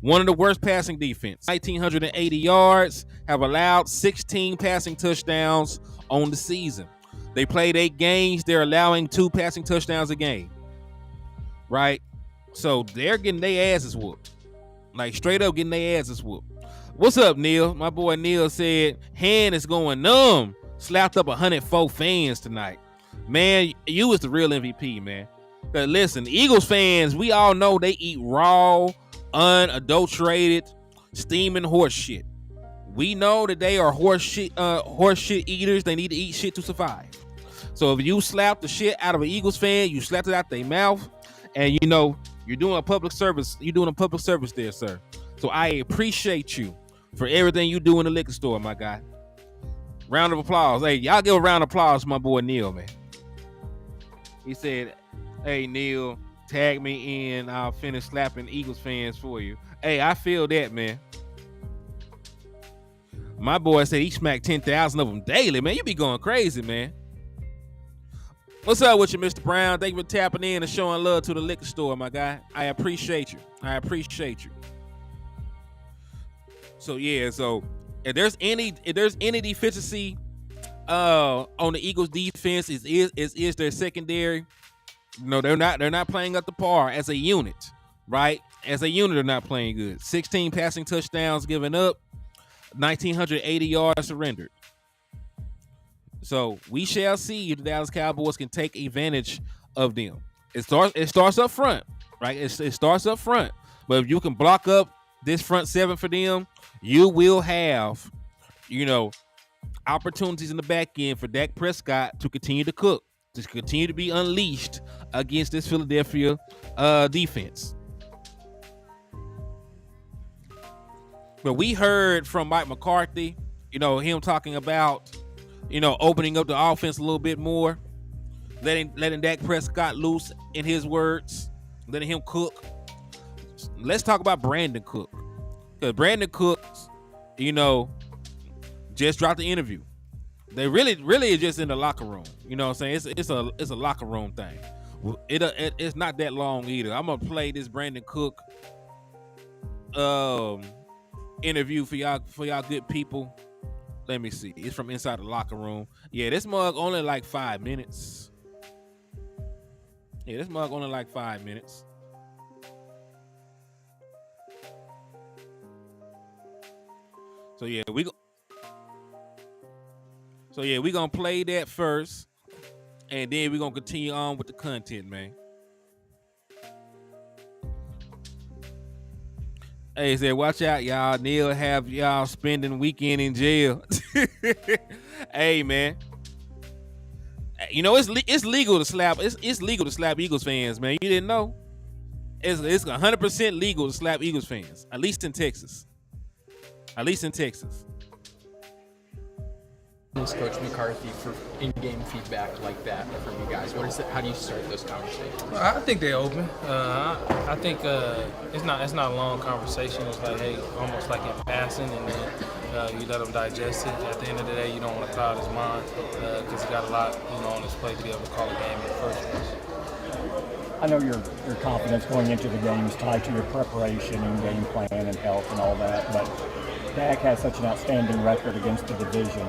One of the worst passing defense, 1,980 yards, have allowed 16 passing touchdowns on the season. They played 8 games. They're allowing 2 passing touchdowns a game, right? So they're getting their asses whooped. Like straight up getting their asses whooped. What's up, Neil? My boy Neil said, hand is going numb. Slapped up 104 fans tonight. Man, you was the real MVP, man. But listen, Eagles fans, we all know they eat raw, unadulterated, steaming horse shit. We know that they are horse shit eaters. They need to eat shit to survive. So if you slap the shit out of an Eagles fan, you slapped it out their mouth, and you know you're doing a public service. You're doing a public service there, sir. So I appreciate you for everything you do in the liquor store, my guy. Round of applause. Hey, y'all give a round of applause to my boy Neil, man. He said, hey, Neil, tag me in. I'll finish slapping Eagles fans for you. Hey, I feel that, man. My boy said he smacked 10,000 of them daily, man. You be going crazy, man. What's up with you, Mr. Brown? Thank you for tapping in and showing love to the liquor store, my guy. I appreciate you. I appreciate you. So, yeah, so if there's any deficiency on the Eagles defense, is their secondary. No, they're not playing up to par as a unit, right? As a unit, they're not playing good. 16 passing touchdowns given up, 1,980 yards surrendered. So we shall see if the Dallas Cowboys can take advantage of them. It starts up front, right? It starts up front. But if you can block up this front seven for them, you will have, opportunities in the back end for Dak Prescott to continue to cook, to continue to be unleashed against this Philadelphia defense. But we heard from Mike McCarthy, him talking about, opening up the offense a little bit more, letting Dak Prescott loose, in his words, letting him cook. Let's talk about Brandon Cook. Because Brandon Cook, just dropped the interview. They really is just in the locker room. You know what I'm saying? It's a locker room thing. It's not that long either. I'm gonna play this Brandon Cook interview for y'all good people. Let me see. It's from inside the locker room. Yeah, this mug only like 5 minutes. So yeah, we gonna play that first, and then we gonna continue on with the content, man. Hey, said, watch out, y'all. Neil have y'all spending weekend in jail. Hey, man. It's legal to slap. It's legal to slap Eagles fans, man. You didn't know? It's 100% legal to slap Eagles fans, at least in Texas. Thanks, Coach McCarthy, for in-game feedback like that from you guys. How do you start those conversations? Well, I think they're open. I think it's not a long conversation. It's like, hey, almost like in passing, and then you let them digest it. At the end of the day, you don't want to cloud his mind because he got a lot, on his plate to be able to call a game in the first place. I know your confidence going into the game is tied to your preparation and game plan and health and all that, but Dak has such an outstanding record against the division.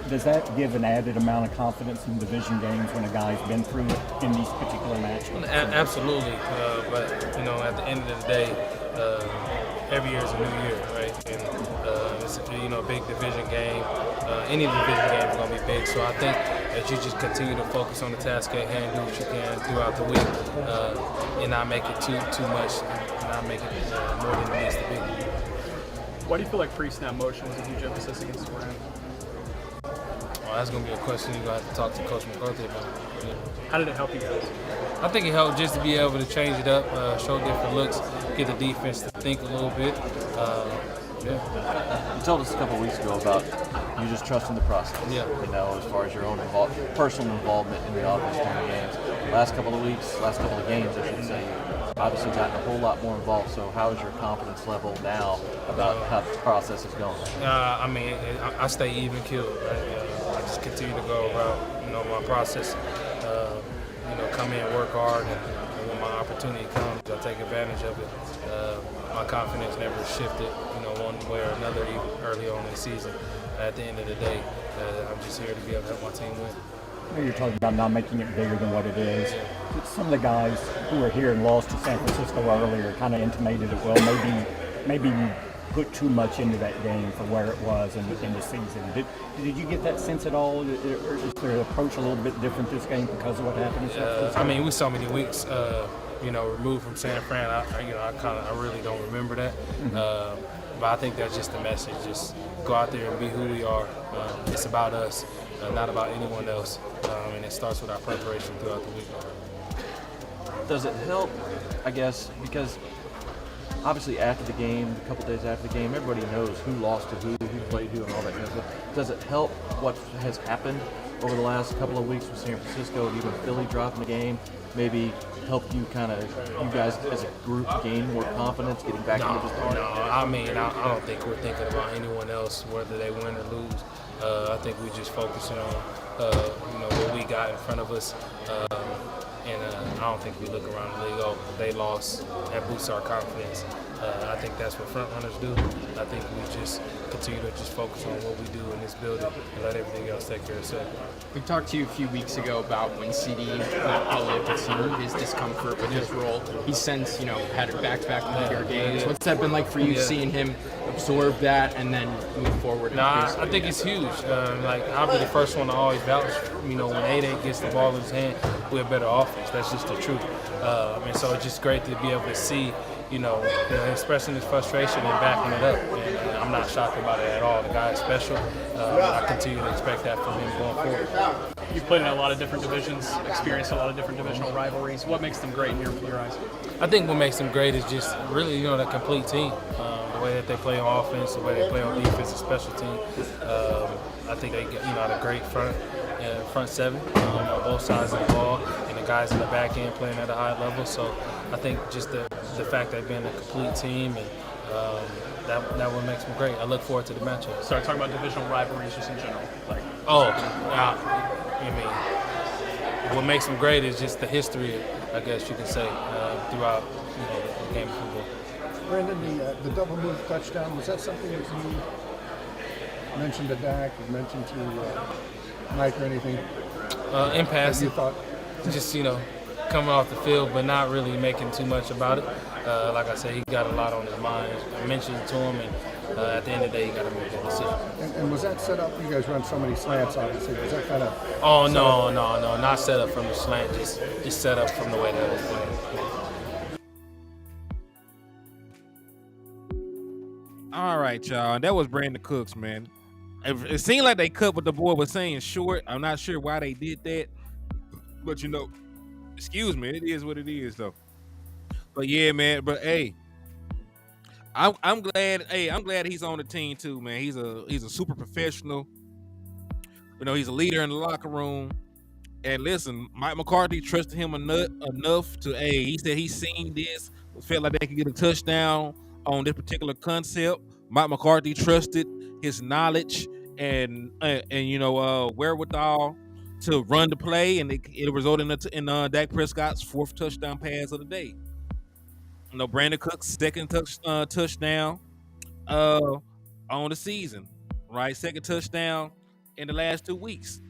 Does that give an added amount of confidence in division games when a guy's been through it in these particular matches? Absolutely, but at the end of the day, every year is a new year, right? And it's a big division game. Any division game is going to be big. So I think that you just continue to focus on the task at hand, do what you can throughout the week, and not make it too much, not make it more than it needs to be. Why do you feel like pre-snap motion was a huge emphasis against the Rams? Well, that's going to be a question you're going to have to talk to Coach McCarthy about. Yeah. How did it help you guys? I think it helped just to be able to change it up, show different looks, get the defense to think a little bit. You told us a couple of weeks ago about you just trusting the process. Yeah. As far as your own personal involvement in the offense during the games. Last couple of games, I should say, you've obviously gotten a whole lot more involved. So how is your confidence level now about how the process is going? I stay even keeled. Right? I just continue to go about, my process. Come in, work hard, and when my opportunity comes, I take advantage of it. My confidence never shifted, one way or another, even early on in the season. At the end of the day, I'm just here to be able to help my team win. you're talking about not making it bigger than what it is. Some of the guys who were here and lost to San Francisco earlier kind of intimated it. Well, maybe you put too much into that game for where it was in the season. Did you get that sense at all? Or is their approach a little bit different this game because of what happened in San Francisco? I mean, we so many weeks, removed from San Fran. I really don't remember that. But I think that's just the message. Just go out there and be who we are. It's about us, not about anyone else. And it starts with our preparation throughout the week. Does it help, I guess, because obviously after the game, a couple days after the game, everybody knows who lost to who played who, and all that kind of stuff. Does it help what has happened over the last couple of weeks with San Francisco, even Philly dropping the game, maybe help you guys as a group gain more confidence getting back into this party? No, I mean, I don't think we're thinking about anyone else, whether they win or lose. I think we're just focusing on, what we got in front of us. I don't think we look around the league, they lost. That boosts our confidence. I think that's what front runners do. I think we just continue to just focus on what we do in this building and let everything else take care of itself. We talked to you a few weeks ago about when CD outlived his discomfort with his role. He since, had back-to-back bigger games. What's that been like for you, seeing him absorb that and then move forward? I think it's huge. I'll be the first one to always vouch. When 8-8 gets the ball in his hand, we're a better offense. That's just the truth. And so it's just great to be able to see, expressing his frustration and backing it up. And I'm not shocked about it at all. The guy is special. I continue to expect that from him going forward. You've played in a lot of different divisions, experienced a lot of different divisional rivalries. What makes them great in your eyes? I think what makes them great is just really, the complete team. The way that they play on offense, the way they play on defense, and special team. I think they get, a great front seven on both sides of the ball, and the guys in the back end playing at a high level. So I think just the fact that being a complete team and that what makes them great. I look forward to the matchup. Start talking about divisional rivalries just in general. What makes them great is just the history, I guess you can say, throughout the game of football. Brandon, the double move touchdown, was that something that you mentioned to Dak, or mentioned to Mike or anything? In passing, you thought? Just coming off the field, but not really making too much about it. Like I said, he got a lot on his mind. I mentioned it to him, and at the end of the day, he got to make a decision. And was that set up? You guys run so many slants, obviously. Was that kind of? Oh no, not set up from the slant. Just set up from the way that it was playing. All right, y'all. That was Brandon Cooks, man. It seemed like they cut what the boy was saying short. I'm not sure why they did that, but excuse me, it is what it is, though. But yeah, man. But hey, I'm glad. Hey, I'm glad he's on the team too, man. He's a super professional. He's a leader in the locker room. And listen, Mike McCarthy trusted him enough to. Hey, he said he's seen this, felt like they could get a touchdown on this particular concept. Mike McCarthy trusted his knowledge and wherewithal to run the play, and it resulted in Dak Prescott's fourth touchdown pass of the day. Brandon Cooks' second touchdown on the season, right? Second touchdown in the last 2 weeks.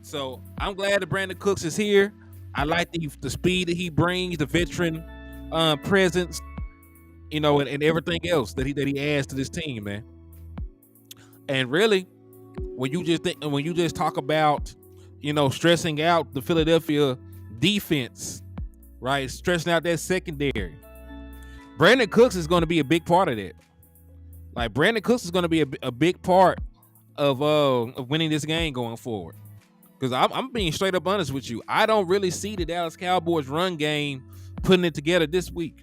So I'm glad that Brandon Cooks is here. I like the speed that he brings, the veteran presence, and everything else that he adds to this team, man. And really, when you just talk about, stressing out the Philadelphia defense, right? Stressing out that secondary. Brandon Cooks is going to be a big part of that. Like, Brandon Cooks is going to be a big part of winning this game going forward. Because I'm being straight up honest with you. I don't really see the Dallas Cowboys run game putting it together this week.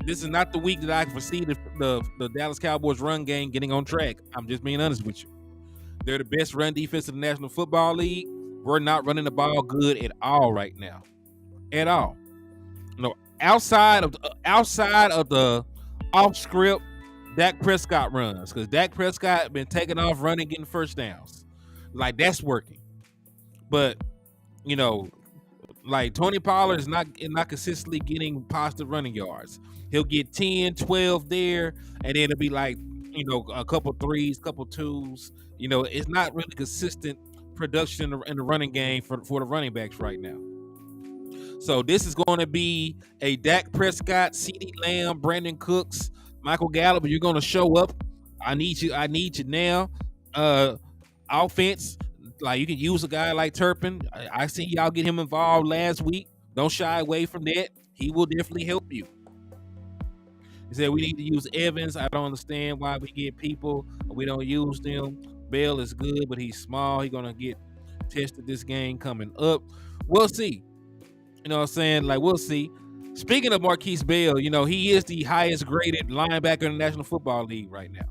This is not the week that I foresee the Dallas Cowboys run game getting on track. I'm just being honest with you. They're the best run defense in the National Football League. We're not running the ball good at all right now. At all. Outside of the off script Dak Prescott runs, because Dak Prescott been taking off running, getting first downs. Like, that's working. But like, Tony Pollard is not consistently getting positive running yards. He'll get 10, 12 there, and then it'll be like, a couple threes, couple twos. It's not really consistent production in the running game for the running backs right now. So this is going to be a Dak Prescott, CeeDee Lamb, Brandon Cooks, Michael Gallup. You're going to show up. I need you now. Offense, like you can use a guy like Turpin. I see y'all get him involved last week. Don't shy away from that. He will definitely help you. He said we need to use Evans. I don't understand why we get people we don't use them. Bell is good, but he's small. He's gonna get tested this game coming up. We'll see. You know what I'm saying? Like, we'll see. Speaking of Marquise Bell, you know, he is the highest graded linebacker in the National Football League right now.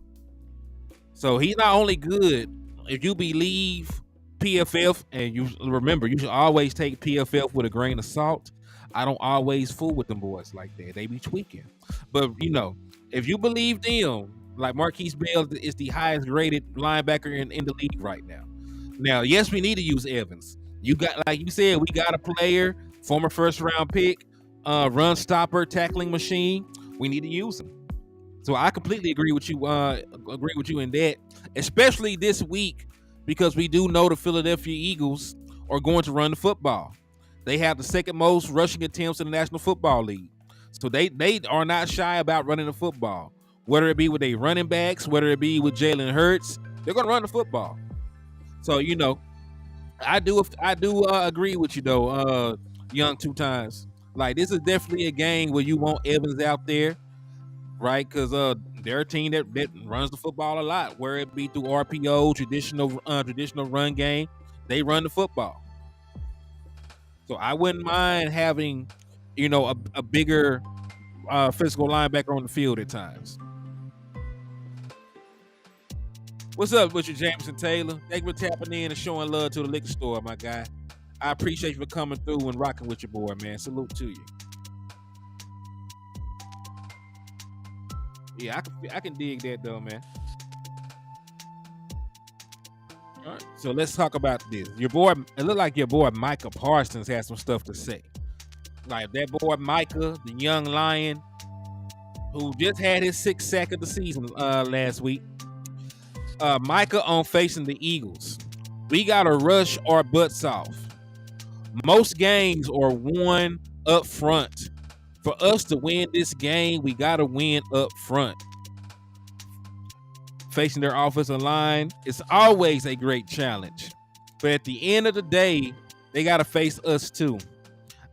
So he's not only good, if you believe PFF, and you remember, you should always take PFF with a grain of salt. I don't always fool with them boys like that. They be tweaking. But, you know, if you believe them, like Marquise Bell is the highest graded linebacker in the league right now. Now, yes, we need to use Evans. You got, like you said, we got a player, former first round pick, run stopper, tackling machine. We need to use him. So I completely agree with you. In that, especially this week, because we do know the Philadelphia Eagles are going to run the football. They have the second most rushing attempts in the National Football League. So they are not shy about running the football. Whether it be with their running backs, whether it be with Jalen Hurts, they're going to run the football. So, you know, I do agree with you, though, Young Two Times. Like, this is definitely a game where you want Evans out there, right? Because they're a team that runs the football a lot, where it be through RPO, traditional run game. They run the football. So I wouldn't mind having, you know, a bigger physical linebacker on the field at times. What's up with you, Jameson Taylor? Thank you for tapping in and showing love to the liquor store, my guy. I appreciate you for coming through and rocking with your boy, man. Salute to you. Yeah, I can dig that though, man. All right, so let's talk about this. Your boy, it looked like your boy Micah Parsons has some stuff to say. Like that boy Micah, the young lion, who just had his 6th sack of the season last week. Micah on facing the Eagles. We gotta rush our butts off. Most games are won up front. For us to win this game, we gotta win up front. Facing their offensive line, it's always a great challenge. But at the end of the day, they gotta face us too.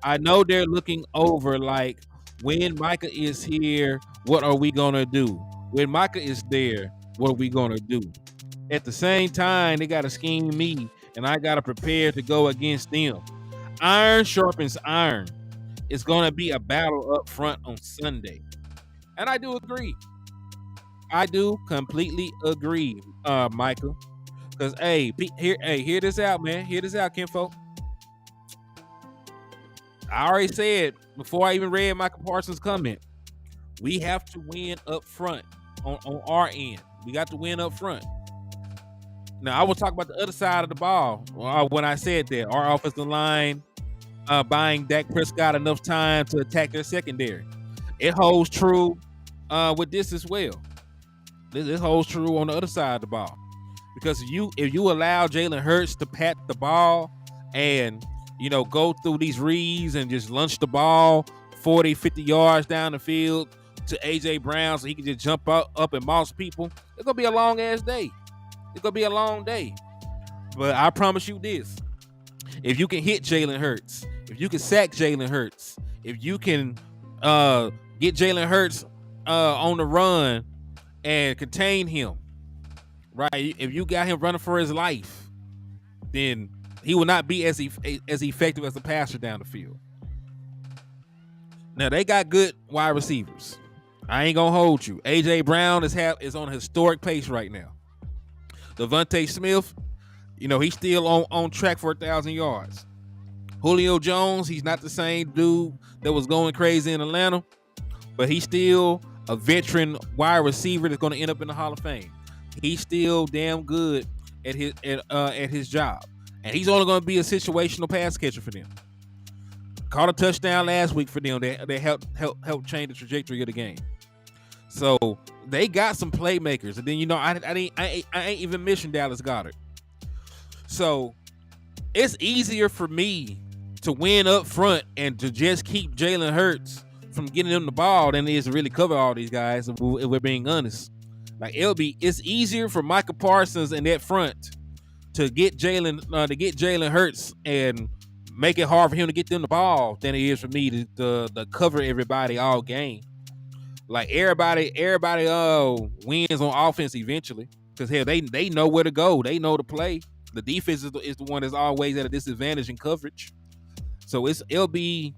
I know they're looking over like, when Micah is here, what are we gonna do? When Micah is there, what are we gonna do? At the same time, they gotta scheme me, and I gotta prepare to go against them. Iron sharpens iron. It's gonna be a battle up front on Sunday, and I do agree. I do completely agree, Michael. Because hear this out, man. Hear this out, kinfolk. I already said before I even read Michael Parsons' comment, we have to win up front on our end. We got to win up front. Now, I will talk about the other side of the ball when I said that. Our offensive line buying Dak Prescott enough time to attack their secondary. It holds true with this as well. This holds true on the other side of the ball. Because if you allow Jalen Hurts to pat the ball and, you know, go through these reads and just lunch the ball 40, 50 yards down the field to A.J. Brown so he can just jump up and moss people, it's going to be a long-ass day. It's going to be a long day. But I promise you this. If you can hit Jalen Hurts, if you can sack Jalen Hurts, if you can get Jalen Hurts on the run and contain him, right? If you got him running for his life, then he will not be as effective as a passer down the field. Now, they got good wide receivers. I ain't going to hold you. A.J. Brown is on a historic pace right now. Devontae Smith, you know, he's still on track for 1,000 yards. Julio Jones, he's not the same dude that was going crazy in Atlanta, but he's still a veteran wide receiver that's going to end up in the Hall of Fame. He's still damn good at his job, and he's only going to be a situational pass catcher for them. Caught a touchdown last week for them. They helped change the trajectory of the game. So they got some playmakers, and then, you know, I ain't even mentioned Dallas Goedert. So it's easier for me to win up front and to just keep Jalen Hurts from getting them the ball than it is to really cover all these guys, if we're being honest. Like, it's easier for Micah Parsons in that front to get Jalen Hurts and make it hard for him to get them the ball than it is for me to cover everybody all game. Like, everybody wins on offense eventually, because hell, they know where to go, they know to play. The defense is the one that's always at a disadvantage in coverage. So it'll be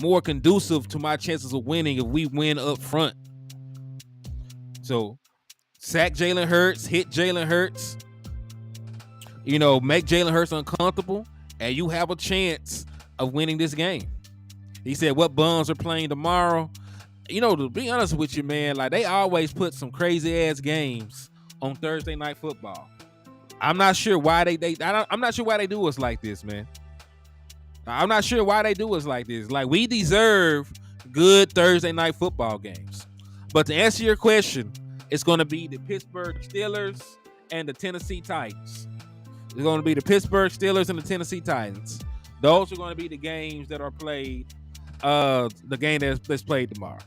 more conducive to my chances of winning if we win up front. So sack Jalen Hurts, hit Jalen Hurts, make Jalen Hurts uncomfortable, and you have a chance of winning this game. He said, what bums are playing tomorrow? To be honest with you, man, like, they always put some crazy ass games on Thursday Night Football. I'm not sure why I'm not sure why they do us like this, man. I'm not sure why they do us like this. Like, we deserve good Thursday Night Football games. But to answer your question, it's going to be the Pittsburgh Steelers and the Tennessee Titans. It's going to be the Pittsburgh Steelers and the Tennessee Titans. Those are going to be the games that are played, the game that's played tomorrow.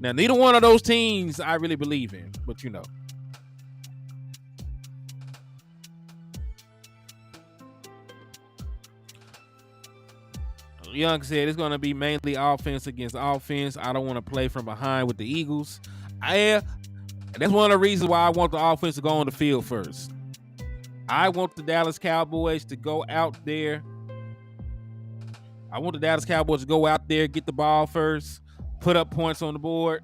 Now, neither one of those teams I really believe in, but Young said it's going to be mainly offense against offense. I don't want to play from behind with the Eagles. That's one of the reasons why I want the offense to go on the field first. I want the Dallas Cowboys to go out there. I want the Dallas Cowboys to go out there, get the ball first, put up points on the board.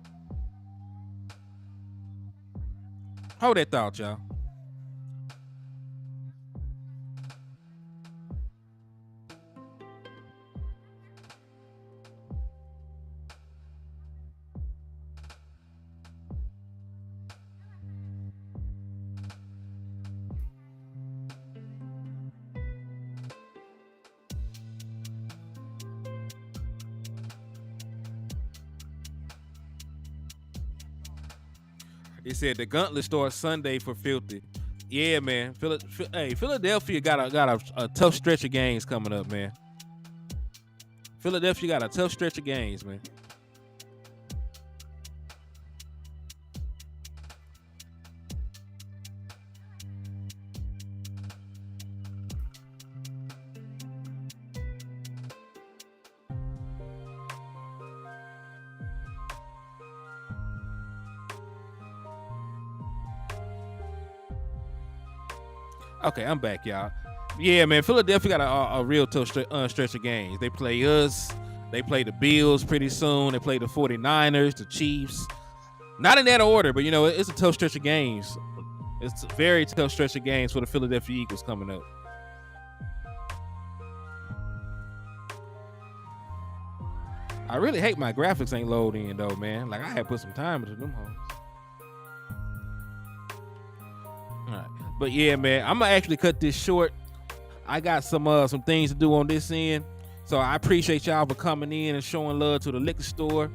Hold that thought, y'all. He said the gauntlet starts Sunday for Filthy. Yeah, man. Philadelphia got a tough stretch of games coming up, man. Philadelphia got a tough stretch of games, man. Okay, I'm back, y'all. Yeah, man, Philadelphia got a real tough stretch of games. They play us. They play the Bills pretty soon. They play the 49ers, the Chiefs. Not in that order, but, it's a tough stretch of games. It's a very tough stretch of games for the Philadelphia Eagles coming up. I really hate my graphics ain't loading, though, man. Like, I had put some time into them homes. All right. But yeah, man, I'm gonna actually cut this short. I got some things to do on this end, so I appreciate y'all for coming in and showing love to the liquor store.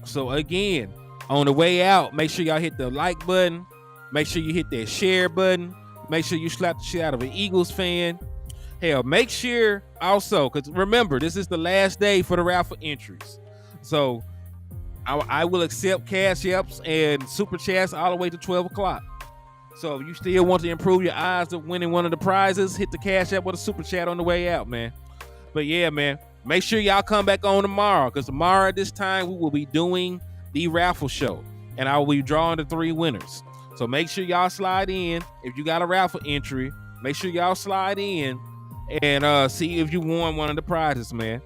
So again, on the way out, make sure y'all hit the like button. Make sure you hit that share button. Make sure you slap the shit out of an Eagles fan. Hell, make sure also, because remember, this is the last day for the raffle entries. So I will accept cash apps and super chats all the way to 12 o'clock. So if you still want to improve your odds of winning one of the prizes, hit the cash app with a super chat on the way out, man. But yeah, man, make sure y'all come back on tomorrow, because tomorrow at this time we will be doing the raffle show, and I will be drawing the 3 winners. So make sure y'all slide in. If you got a raffle entry, make sure y'all slide in and see if you won one of the prizes, man.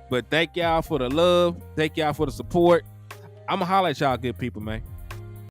But thank y'all for the love. Thank y'all for the support. I'm going to holler at y'all good people, man.